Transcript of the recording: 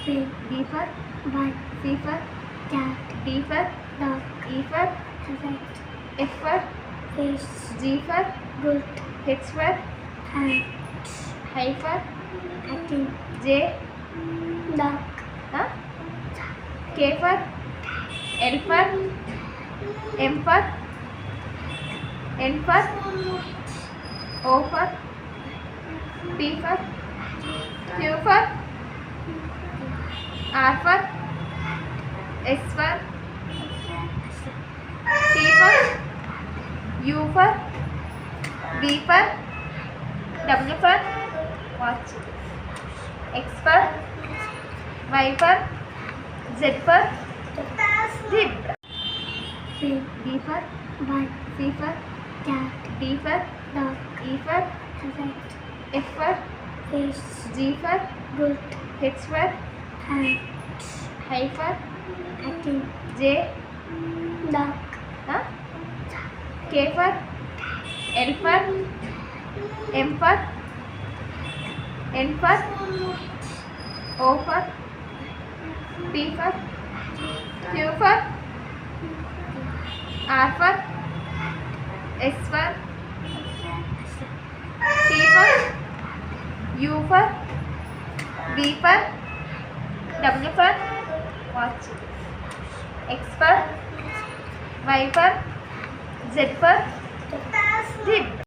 Pig. B for Ball. C for Cat. D for Dog. E for Rabbit. F for Fish. G for Goat. H for Hat. I for Hattie. J Dog. huh? K for L for M for N for O for P for Q for R for S for T for U for V for W for watch, X for Y for Z for zebra. Pig. D for Ball. C for Cat. D for Dog. E for Rabbit. F for Fish. G for Goat. H for Hat. I for Hattie. J Dog. huh? K for L for M for N for O for P for Q for R for S for T for U for V for W for watch, X for Y for Z for zebra.